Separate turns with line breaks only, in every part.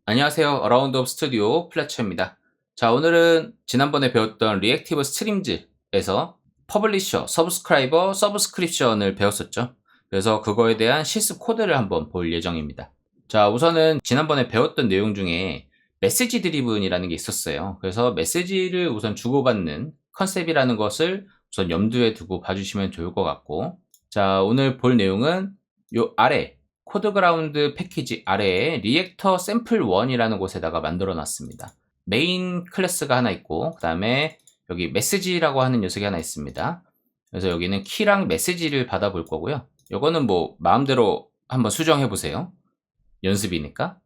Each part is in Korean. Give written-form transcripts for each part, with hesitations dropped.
안녕하세요. 어라운드 업 스튜디오 플래처입니다. 자, 오늘은 지난번에 배웠던 리액티브 스트림즈에서 퍼블리셔, 서브스크라이버, 서브스크립션을 배웠었죠. 그래서 그거에 대한 실습 코드를 한번 볼 예정입니다. 자, 우선은 지난번에 배웠던 내용 중에 메시지 드리븐이라는 게 있었어요. 그래서 메시지를 우선 주고받는 컨셉이라는 것을 우선 염두에 두고 봐주시면 좋을 것 같고, 자, 오늘 볼 내용은 요 아래 코드 그라운드 패키지 아래에 리액터 샘플 1이라는 곳에다가 만들어 놨습니다. 메인 클래스가 하나 있고, 그 다음에 여기 메시지라고 하는 녀석이 하나 있습니다. 그래서 여기는 키랑 메시지를 받아 볼 거고요. 요거는 뭐 마음대로 한번 수정해 보세요. 연습이니까.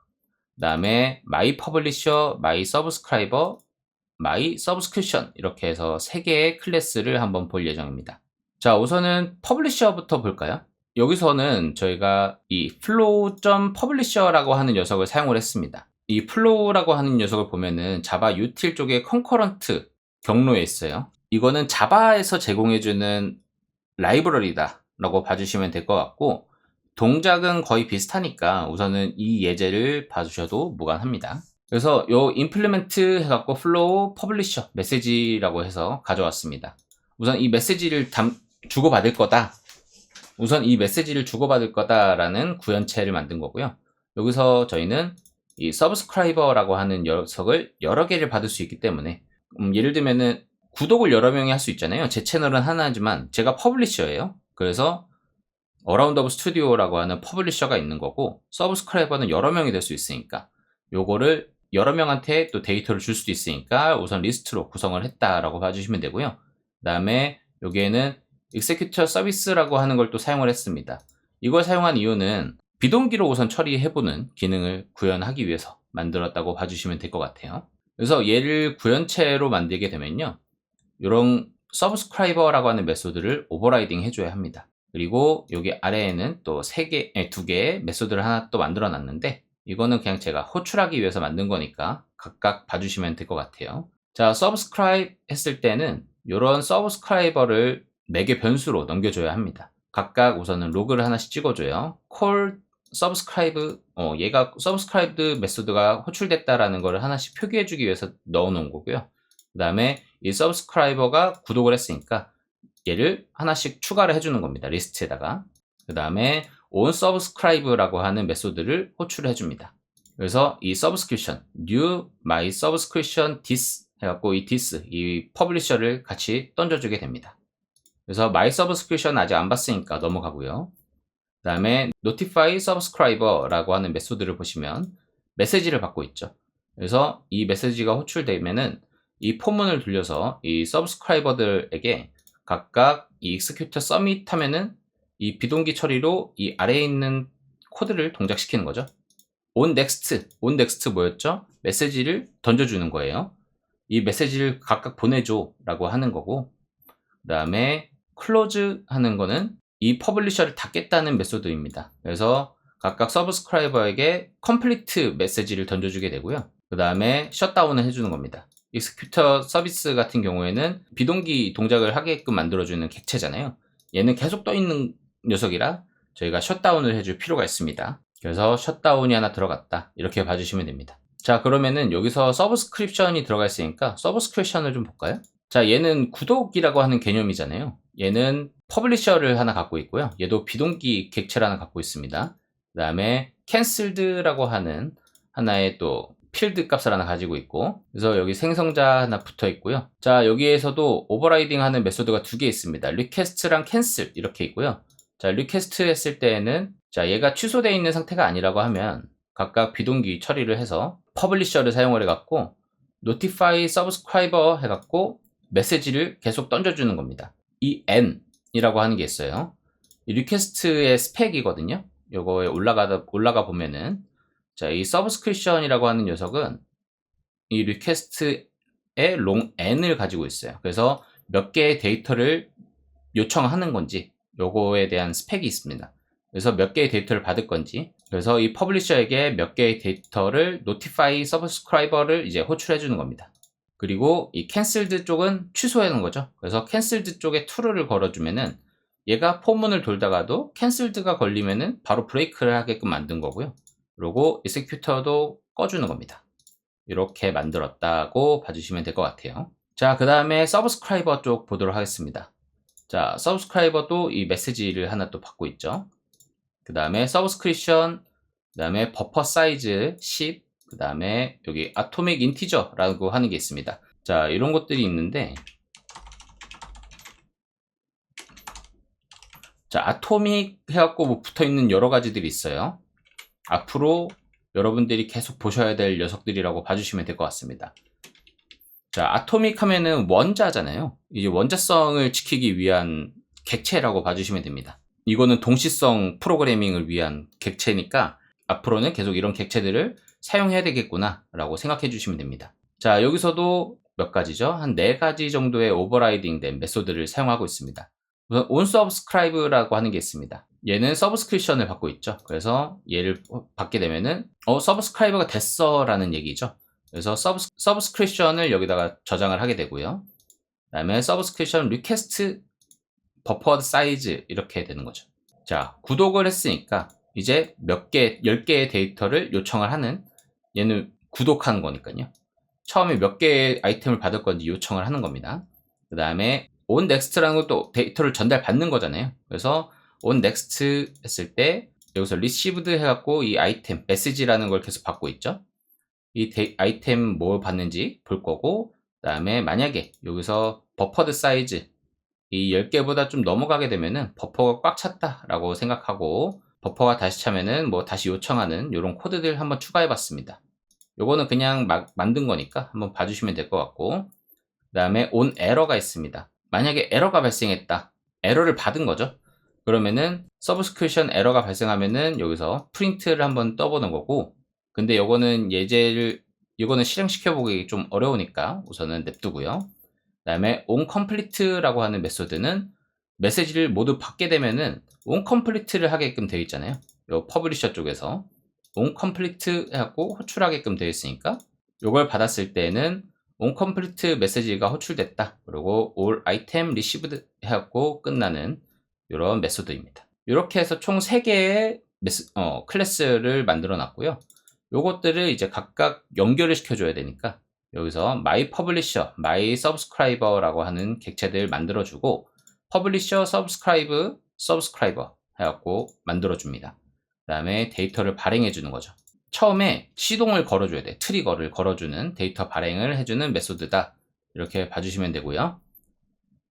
그 다음에 my publisher, my subscriber, my subscription 이렇게 해서 3개의 클래스를 한번 볼 예정입니다. 자, 우선은 퍼블리셔부터 볼까요? 여기서는 저희가 이 flow.publisher라고 하는 녀석을 사용을 했습니다. 이 flow라고 하는 녀석을 보면은 자바 util 쪽에 concurrent 경로에 있어요. 이거는 자바에서 제공해주는 라이브러리다 라고 봐주시면 될 것 같고, 동작은 거의 비슷하니까 우선은 이 예제를 봐주셔도 무관합니다. 그래서 요 implement 해갖고 flow publisher 메시지라고 해서 가져왔습니다. 우선 이 메시지를 주고받을 거다. 우선 이 메시지를 주고받을 거다라는 구현체를 만든 거고요. 여기서 저희는 이 서브스크라이버라고 하는 녀석을 여러 개를 받을 수 있기 때문에 예를 들면은 구독을 여러 명이 할 수 있잖아요. 제 채널은 하나지만 제가 퍼블리셔예요. 그래서 어라운드 오브 스튜디오라고 하는 퍼블리셔가 있는 거고, 서브스크라이버는 여러 명이 될 수 있으니까 요거를 여러 명한테 또 데이터를 줄 수도 있으니까 우선 리스트로 구성을 했다라고 봐주시면 되고요. 그 다음에 여기에는 executor service라고 하는 걸 또 사용을 했습니다. 이걸 사용한 이유는 비동기로 우선 처리해보는 기능을 구현하기 위해서 만들었다고 봐주시면 될 것 같아요. 그래서 얘를 구현체로 만들게 되면요, 이런 서브스크라이버라고 하는 메소드를 오버라이딩 해줘야 합니다. 그리고 여기 아래에는 또 2개의 메소드를 하나 또 만들어 놨는데, 이거는 그냥 제가 호출하기 위해서 만든 거니까 각각 봐주시면 될 것 같아요. 자, 서브스크라이브 했을 때는 이런 서브스크라이버를 4개 변수로 넘겨줘야 합니다. 각각 우선은 로그를 하나씩 찍어줘요. call subscribe, 얘가 subscribed 메소드가 호출됐다라는 걸 하나씩 표기해주기 위해서 넣어놓은 거고요. 그 다음에 이 subscriber가 구독을 했으니까 얘를 하나씩 추가를 해주는 겁니다. 리스트에다가. 그 다음에 onSubscribe라고 하는 메소드를 호출을 해줍니다. 그래서 이 subscription, new my subscription this 해갖고 이 this, 이 퍼블리셔를 같이 던져주게 됩니다. 그래서 my subscription 아직 안 봤으니까 넘어가고요. 그 다음에 notify subscriber라고 하는 메소드를 보시면 메시지를 받고 있죠. 그래서 이 메시지가 호출되면은 이 포문을 돌려서 이 subscriber들에게 각각 이 executor submit 하면은 이 비동기 처리로 이 아래에 있는 코드를 동작시키는 거죠. on next 뭐였죠? 메시지를 던져주는 거예요. 이 메시지를 각각 보내줘 라고 하는 거고, 그 다음에 close 하는 거는 이 퍼블리셔를 닫겠다는 메소드입니다. 그래서 각각 서브스크라이버에게 complete 메시지를 던져주게 되고요. 그 다음에 셧다운을 해주는 겁니다. executor 서비스 같은 경우에는 비동기 동작을 하게끔 만들어주는 객체잖아요. 얘는 계속 떠 있는 녀석이라 저희가 셧다운을 해줄 필요가 있습니다. 그래서 셧다운이 하나 들어갔다, 이렇게 봐주시면 됩니다. 자, 그러면은 여기서 서브스크립션이 들어가 있으니까 서브스크립션을 좀 볼까요? 자, 얘는 구독이라고 하는 개념이잖아요. 얘는 퍼블리셔를 하나 갖고 있고요. 얘도 비동기 객체를 하나 갖고 있습니다. 그 다음에 canceled라고 하는 하나의 또 필드 값을 하나 가지고 있고, 그래서 여기 생성자 하나 붙어 있고요. 자, 여기에서도 오버라이딩 하는 메소드가 2개 있습니다. request랑 cancel 이렇게 있고요. 자, request 했을 때에는 자, 얘가 취소되어 있는 상태가 아니라고 하면 각각 비동기 처리를 해서 퍼블리셔를 사용을 해갖고 notify subscriber 해갖고 메시지를 계속 던져주는 겁니다. 이 n이라고 하는 게 있어요. 이 리퀘스트의 스펙이거든요. 요거에 올라가 보면은, 자, 이 서브스크립션이라고 하는 녀석은 이 리퀘스트의 롱 n을 가지고 있어요. 그래서 몇 개의 데이터를 요청하는 건지 요거에 대한 스펙이 있습니다. 그래서 몇 개의 데이터를 받을 건지, 그래서 이 퍼블리셔에게 몇 개의 데이터를 notify subscriber를 이제 호출해 주는 겁니다. 그리고 이 canceled 쪽은 취소하는 거죠. 그래서 canceled 쪽에 true를 걸어주면은 얘가 포문을 돌다가도 캔슬드가 걸리면은 바로 브레이크를 하게끔 만든 거고요. 그리고 executor도 꺼주는 겁니다. 이렇게 만들었다고 봐주시면 될 것 같아요. 자, 그 다음에 서브스크라이버 쪽 보도록 하겠습니다. 자, 서브스크라이버도 이 메시지를 하나 또 받고 있죠. 그 다음에 서브스크립션, 그 다음에 버퍼 사이즈 10, 그 다음에 여기 아토믹 인티저라고 하는 게 있습니다. 자, 이런 것들이 있는데, 자, 아토믹 해갖고 뭐 붙어있는 여러 가지들이 있어요. 앞으로 여러분들이 계속 보셔야 될 녀석들이라고 봐주시면 될 것 같습니다. 자, 아토믹 하면은 원자잖아요. 이제 원자성을 지키기 위한 객체라고 봐주시면 됩니다. 이거는 동시성 프로그래밍을 위한 객체니까 앞으로는 계속 이런 객체들을 사용해야 되겠구나 라고 생각해 주시면 됩니다. 자, 여기서도 몇 가지죠? 한 4가지 정도의 오버라이딩 된 메소드를 사용하고 있습니다. 우선 onSubscribe라고 하는 게 있습니다. 얘는 서브스크립션을 받고 있죠. 그래서 얘를 받게 되면은 서브스크라이버가 됐어 라는 얘기죠. 그래서 서브스크립션을 여기다가 저장을 하게 되고요. 그 다음에 서브스크립션 리퀘스트 버퍼드 사이즈 이렇게 되는 거죠. 자, 구독을 했으니까 이제 몇 개, 10개의 데이터를 요청을 하는, 얘는 구독하는 거니까요. 처음에 몇 개의 아이템을 받을 건지 요청을 하는 겁니다. 그 다음에 on next라는 것도 데이터를 전달받는 거잖아요. 그래서 on next 했을 때 여기서 received 해갖고 이 아이템 메시지라는 걸 계속 받고 있죠. 이 아이템 뭐 받는지 볼 거고, 그 다음에 만약에 여기서 버퍼드 사이즈 이 10개보다 좀 넘어가게 되면은 버퍼가 꽉 찼다라고 생각하고, 버퍼가 다시 차면은 뭐 다시 요청하는 이런 코드들 한번 추가해 봤습니다. 요거는 그냥 만든 거니까 한번 봐주시면 될 것 같고, 그 다음에 on error가 있습니다. 만약에 에러가 발생했다, 에러를 받은 거죠. 그러면은 서브스크립션 에러가 발생하면은 여기서 프린트를 한번 떠보는 거고, 근데 요거는 이거는 실행시켜 보기 좀 어려우니까 우선은 냅두고요. 그 다음에 onComplete라고 하는 메소드는 메시지를 모두 받게 되면은 onComplete를 하게끔 되어 있잖아요. 요 퍼블리셔 쪽에서 onComplete 해갖고 호출하게끔 되어 있으니까, 요걸 받았을 때는 onComplete 메시지가 호출됐다, 그리고 all item received 해갖고 끝나는 이런 메소드입니다. 이렇게 해서 총 3개의 클래스를 만들어 놨고요. 요것들을 이제 각각 연결을 시켜줘야 되니까 여기서 my publisher, my subscriber라고 하는 객체들 만들어주고, publisher, subscriber 해갖고 만들어줍니다. 그 다음에 데이터를 발행해주는 거죠. 처음에 시동을 걸어줘야 돼. 트리거를 걸어주는 데이터 발행을 해주는 메소드다. 이렇게 봐주시면 되고요.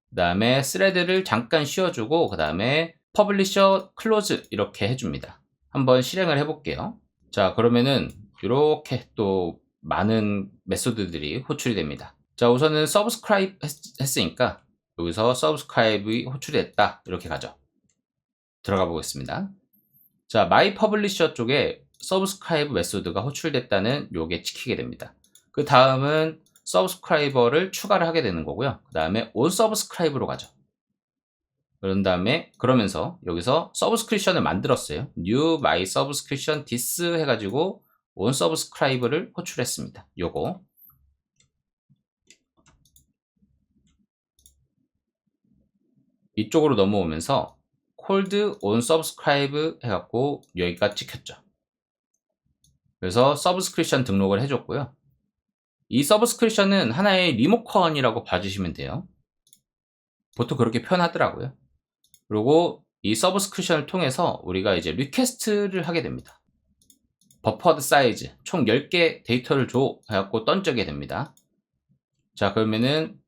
그 다음에 스레드를 잠깐 씌워주고, 그 다음에 publisher close 이렇게 해줍니다. 한번 실행을 해볼게요. 자, 그러면은 이렇게 또 많은 메소드들이 호출이 됩니다. 자, 우선은 subscribe 했으니까 여기서 subscribe이 호출이 됐다, 이렇게 가죠. 들어가 보겠습니다. 자, my publisher 쪽에 subscribe 메소드가 호출됐다는 요게 찍히게 됩니다. 그 다음은 subscriber를 추가를 하게 되는 거고요. 그 다음에 on subscribe로 가죠. 그런 다음에 그러면서 여기서 서브스크립션을 만들었어요. new my subscription this 해가지고 on subscribe를 호출했습니다. 요거 이쪽으로 넘어오면서 cold on subscribe 해갖고 여기가 찍혔죠. 그래서 서브스크립션 등록을 해줬고요. 이 서브스크립션은 하나의 리모컨이라고 봐주시면 돼요. 보통 그렇게 표현하더라고요. 그리고 이 서브스크립션을 통해서 우리가 이제 리퀘스트를 하게 됩니다. 버퍼드 사이즈 총 10개 데이터를 줘 해갖고 던지게 됩니다. 자, 그러면은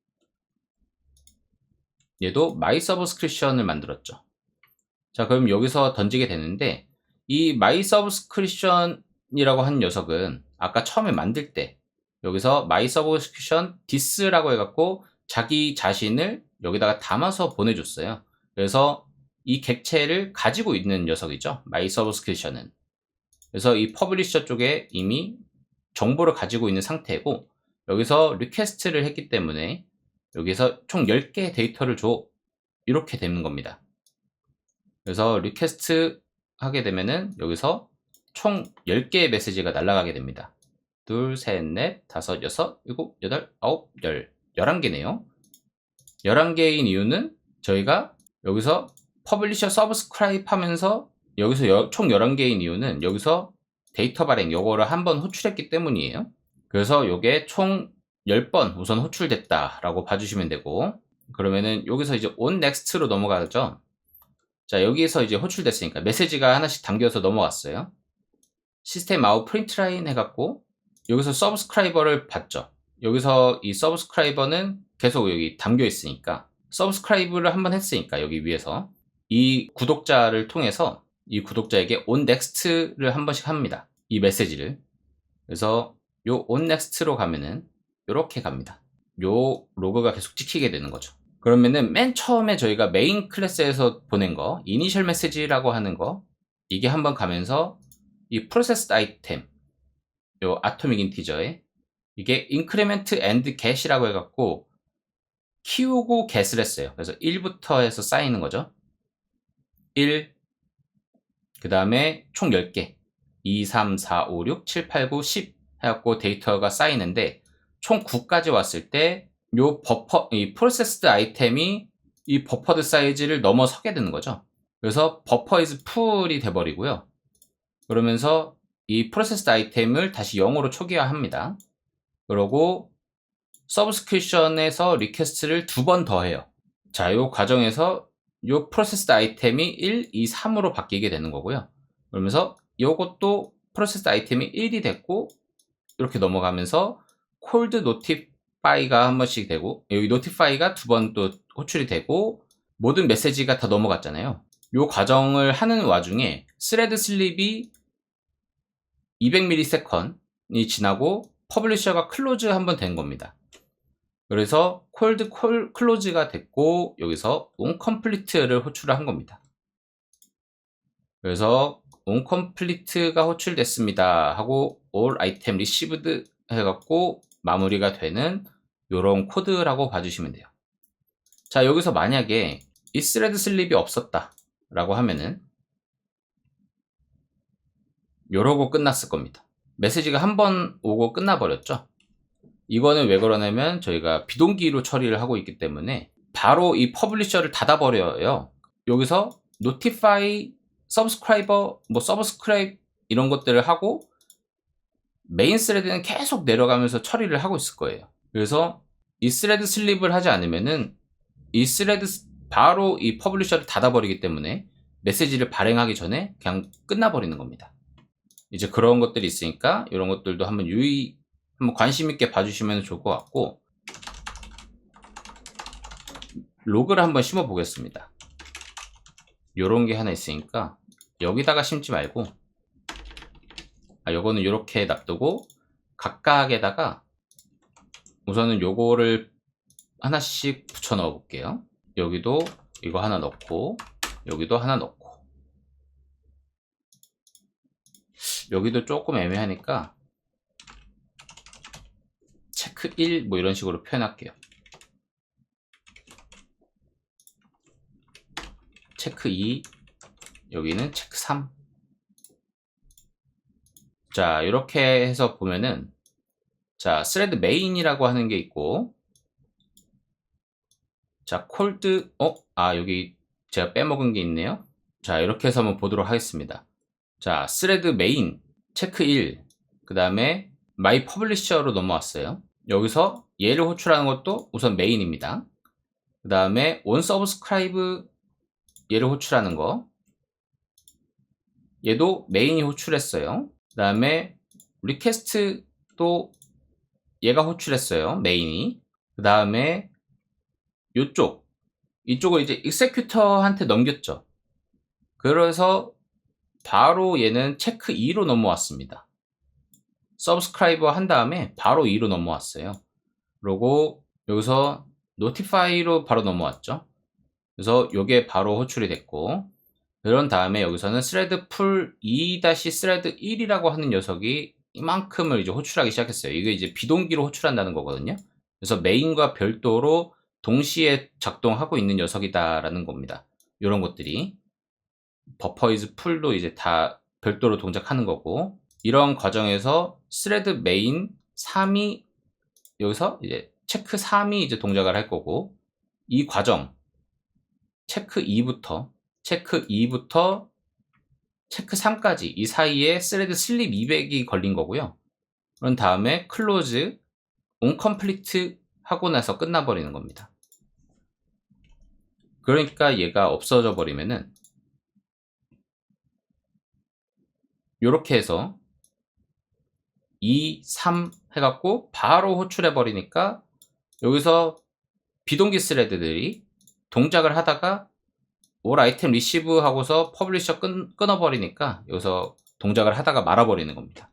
얘도 my subscription을 만들었죠. 자, 그럼 여기서 던지게 되는데, 이 my subscription이라고 한 녀석은 아까 처음에 만들 때 여기서 my subscription this라고 해갖고 자기 자신을 여기다가 담아서 보내줬어요. 그래서 이 객체를 가지고 있는 녀석이죠, my subscription은. 그래서 이 퍼블리셔 쪽에 이미 정보를 가지고 있는 상태고, 여기서 리퀘스트를 했기 때문에 여기서 총 10개의 데이터를 줘, 이렇게 되는 겁니다. 그래서 리퀘스트 하게 되면은 여기서 총 10개의 메시지가 날아가게 됩니다. 둘, 셋, 넷, 다섯, 여섯, 일곱, 여덟, 아홉, 열, 11개네요. 11개인 이유는 저희가 여기서 퍼블리셔 서브스크라이브 하면서 여기서 총 11개인 이유는 여기서 데이터 발행 요거를 한번 호출했기 때문이에요. 그래서 요게 총 10번 우선 호출됐다라고 봐주시면 되고, 그러면은 여기서 이제 on next로 넘어가죠. 자, 여기에서 이제 호출됐으니까 메시지가 하나씩 담겨서 넘어갔어요. 시스템 아웃 프린트 라인 해갖고 여기서 서브스크라이버를 봤죠. 여기서 이 서브스크라이버는 계속 여기 담겨 있으니까 서브스크라이브를 한번 했으니까 여기 위에서 이 구독자를 통해서 이 구독자에게 on next를 한 번씩 합니다. 이 메시지를. 그래서 요 on next로 가면은 요렇게 갑니다. 요 로그가 계속 찍히게 되는 거죠. 그러면은 맨 처음에 저희가 메인 클래스에서 보낸 거 이니셜 메시지라고 하는 거 이게 한번 가면서 이 프로세스 아이템 요 아토믹 인티저에 이게 인크리멘트 앤드 get이라고 해갖고 키우고 get을 했어요. 그래서 1부터 해서 쌓이는 거죠. 1, 그 다음에 총 10개 2, 3, 4, 5, 6, 7, 8, 9, 10 해갖고 데이터가 쌓이는데 총 9까지 왔을 때 요 버퍼, 이 프로세스드 아이템이 이 버퍼드 사이즈를 넘어서게 되는 거죠. 그래서 버퍼 is full이 돼버리고요. 그러면서 이 프로세스드 아이템을 다시 0으로 초기화합니다. 그러고 서브스크립션에서 리퀘스트를 2번 더 해요. 자, 요 과정에서 요 프로세스드 아이템이 1, 2, 3으로 바뀌게 되는 거고요. 그러면서 요것도 프로세스드 아이템이 1이 됐고 이렇게 넘어가면서 콜드 노티파이가 한 번씩 되고 여기 노티파이가 2번 또 호출이 되고 모든 메시지가 다 넘어갔잖아요. 요 과정을 하는 와중에 스레드 슬립이 200ms이 지나고 퍼블리셔가 클로즈 한번 된 겁니다. 그래서 콜드 클로즈가 됐고 여기서 onComplete를 호출을 한 겁니다. 그래서 onComplete가 호출됐습니다 하고 all item received 해갖고 마무리가 되는 요런 코드라고 봐주시면 돼요. 자, 여기서 만약에 이 thread 슬립이 없었다 라고 하면은 요러고 끝났을 겁니다. 메시지가 한 번 오고 끝나버렸죠. 이거는 왜 그러냐면 저희가 비동기로 처리를 하고 있기 때문에 바로 이 퍼블리셔를 닫아버려요. 여기서 notify subscriber, subscribe 이런 것들을 하고 메인 스레드는 계속 내려가면서 처리를 하고 있을 거예요. 그래서 이 스레드 슬립을 하지 않으면은 이 스레드 바로 이 퍼블리셔를 닫아버리기 때문에 메시지를 발행하기 전에 그냥 끝나버리는 겁니다. 이제 그런 것들이 있으니까 이런 것들도 한번 한번 관심 있게 봐주시면 좋을 것 같고, 로그를 한번 심어 보겠습니다. 요런 게 하나 있으니까 여기다가 심지 말고 요거는 요렇게 놔두고 각각에다가 우선은 요거를 하나씩 붙여 넣어 볼게요. 여기도 이거 하나 넣고 여기도 하나 넣고 여기도 조금 애매하니까 체크 1 뭐 이런 식으로 표현할게요. 체크 2 여기는 체크 3. 자, 이렇게 해서 보면은 자, 스레드 메인이라고 하는 게 있고, 자, 콜드 여기 제가 빼먹은 게 있네요. 자, 이렇게 해서 한번 보도록 하겠습니다. 자, 스레드 메인 체크 1, 그 다음에 마이 퍼블리셔로 넘어왔어요. 여기서 얘를 호출하는 것도 우선 메인입니다. 그 다음에 on subscribe 얘를 호출하는 거 얘도 메인이 호출했어요. 그 다음에 리퀘스트도 얘가 호출했어요. 메인이. 그 다음에 이쪽을 이제 executor한테 넘겼죠. 그래서 바로 얘는 체크 2로 넘어왔습니다. subscriber 한 다음에 바로 2로 넘어왔어요. 그리고 여기서 notify로 바로 넘어왔죠. 그래서 요게 바로 호출이 됐고, 그런 다음에 여기서는 thread pull 2-thread 1이라고 하는 녀석이 이만큼을 이제 호출하기 시작했어요. 이게 이제 비동기로 호출한다는 거거든요. 그래서 메인과 별도로 동시에 작동하고 있는 녀석이다라는 겁니다. 이런 것들이 버퍼 is full도 이제 다 별도로 동작하는 거고, 이런 과정에서 thread main 3이 여기서 이제 체크 3이 이제 동작을 할 거고, 이 과정 체크 2부터 체크 2부터 체크 3까지 이 사이에 스레드 슬립 200이 걸린 거고요. 그런 다음에 클로즈, 온컴플리트 하고 나서 끝나버리는 겁니다. 그러니까 얘가 없어져 버리면은 요렇게 해서 2, 3 해갖고 바로 호출해 버리니까 여기서 비동기 스레드들이 동작을 하다가 올 아이템 리시브 하고서 퍼블리셔 끊어버리니까 여기서 동작을 하다가 말아버리는 겁니다.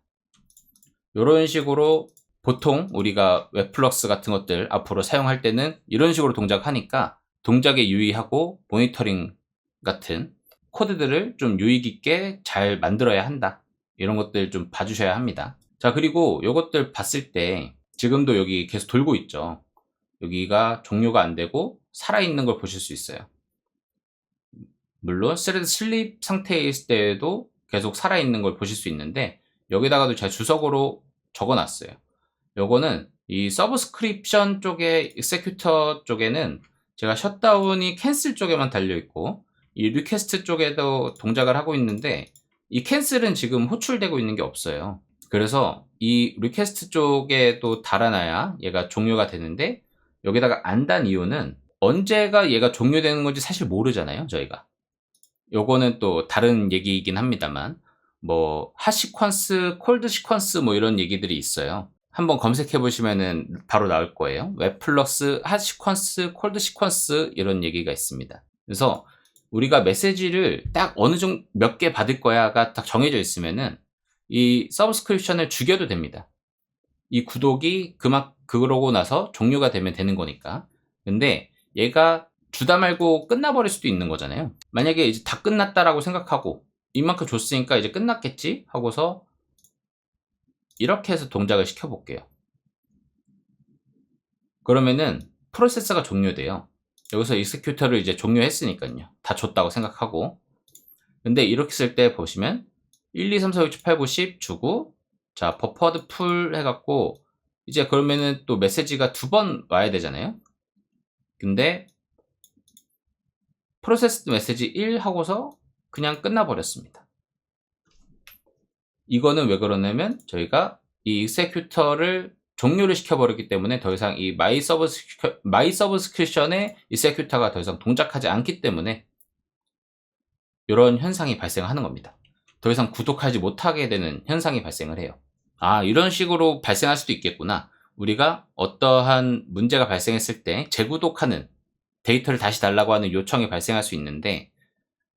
이런 식으로 보통 우리가 웹플럭스 같은 것들 앞으로 사용할 때는 이런 식으로 동작하니까 동작에 유의하고 모니터링 같은 코드들을 좀 유의 깊게 잘 만들어야 한다. 이런 것들 좀 봐주셔야 합니다. 자, 그리고 이것들 봤을 때 지금도 여기 계속 돌고 있죠. 여기가 종료가 안 되고 살아있는 걸 보실 수 있어요. 물론 스레드 슬립 상태에 있을 때에도 계속 살아있는 걸 보실 수 있는데 여기다가도 제가 주석으로 적어놨어요. 요거는 이 서브스크립션 쪽에 익세큐터 쪽에는 제가 셧다운이 캔슬 쪽에만 달려있고 이 리퀘스트 쪽에도 동작을 하고 있는데 이 캔슬은 지금 호출되고 있는 게 없어요. 그래서 이 리퀘스트 쪽에도 달아놔야 얘가 종료가 되는데 여기다가 안 단 이유는 언제가 얘가 종료되는 건지 사실 모르잖아요, 저희가. 요거는 또 다른 얘기이긴 합니다만 뭐 핫 시퀀스, 콜드 시퀀스 뭐 이런 얘기들이 있어요. 한번 검색해 보시면은 바로 나올 거예요. 웹플럭스, 핫 시퀀스, 콜드 시퀀스 이런 얘기가 있습니다. 그래서 우리가 메시지를 딱 어느 정도 몇 개 받을 거야가 딱 정해져 있으면은 이 서브스크립션을 죽여도 됩니다. 이 구독이 그러고 나서 종료가 되면 되는 거니까. 근데 얘가 주다 말고 끝나버릴 수도 있는 거잖아요. 만약에 이제 다 끝났다라고 생각하고 이만큼 줬으니까 이제 끝났겠지 하고서 이렇게 해서 동작을 시켜볼게요. 그러면은 프로세서가 종료돼요. 여기서 익스큐터를 이제 종료했으니까요. 다 줬다고 생각하고. 근데 이렇게 쓸 때 보시면 1, 2, 3, 4, 5, 6, 7, 8, 9, 10 주고 자 버퍼드 풀 해갖고 이제 그러면은 또 메시지가 2번 와야 되잖아요. 근데 프로세스 메시지 1 하고서 그냥 끝나버렸습니다. 이거는 왜 그러냐면 저희가 이 익세큐터를 종료를 시켜버렸기 때문에 더 이상 이 마이 서브스크립션의 익세큐터가 더 이상 동작하지 않기 때문에 이런 현상이 발생하는 겁니다. 더 이상 구독하지 못하게 되는 현상이 발생을 해요. 아, 이런 식으로 발생할 수도 있겠구나. 우리가 어떠한 문제가 발생했을 때 재구독하는 데이터를 다시 달라고 하는 요청이 발생할 수 있는데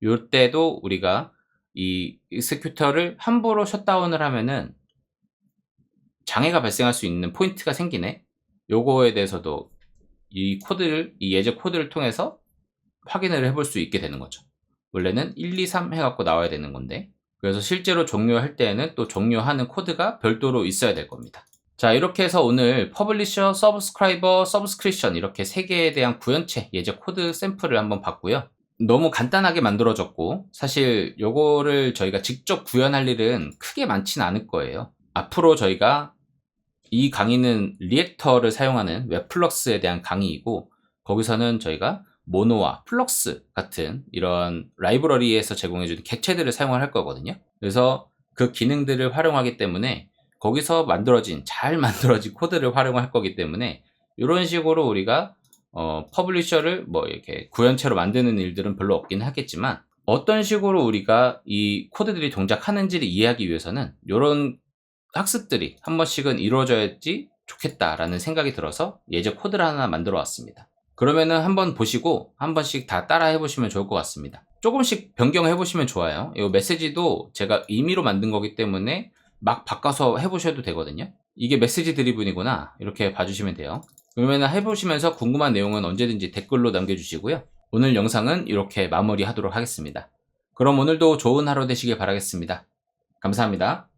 이때도 우리가 이 익스큐터를 함부로 셧다운을 하면은 장애가 발생할 수 있는 포인트가 생기네. 요거에 대해서도 이 예제 코드를 통해서 확인을 해볼 수 있게 되는 거죠. 원래는 1, 2, 3 해갖고 나와야 되는 건데 그래서 실제로 종료할 때에는 또 종료하는 코드가 별도로 있어야 될 겁니다. 자, 이렇게 해서 오늘 퍼블리셔, 서브스크라이버, 서브스크립션 이렇게 3개에 대한 구현체 예제 코드 샘플을 한번 봤고요. 너무 간단하게 만들어졌고 사실 요거를 저희가 직접 구현할 일은 크게 많지는 않을 거예요. 앞으로 저희가 이 강의는 리액터를 사용하는 웹플럭스에 대한 강의이고 거기서는 저희가 모노와 플럭스 같은 이런 라이브러리에서 제공해주는 객체들을 사용할 거거든요. 그래서 그 기능들을 활용하기 때문에 거기서 잘 만들어진 코드를 활용할 거기 때문에 이런 식으로 우리가 퍼블리셔를 뭐 이렇게 구현체로 만드는 일들은 별로 없긴 하겠지만 어떤 식으로 우리가 이 코드들이 동작하는지를 이해하기 위해서는 이런 학습들이 한 번씩은 이루어져야지 좋겠다라는 생각이 들어서 예제 코드를 하나 만들어 왔습니다. 그러면은 한번 보시고 한 번씩 다 따라 해보시면 좋을 것 같습니다. 조금씩 변경해 보시면 좋아요. 이 메시지도 제가 임의로 만든 거기 때문에 막 바꿔서 해보셔도 되거든요. 이게 메시지 드리븐이구나 이렇게 봐주시면 돼요. 그러면 해보시면서 궁금한 내용은 언제든지 댓글로 남겨주시고요. 오늘 영상은 이렇게 마무리하도록 하겠습니다. 그럼 오늘도 좋은 하루 되시길 바라겠습니다. 감사합니다.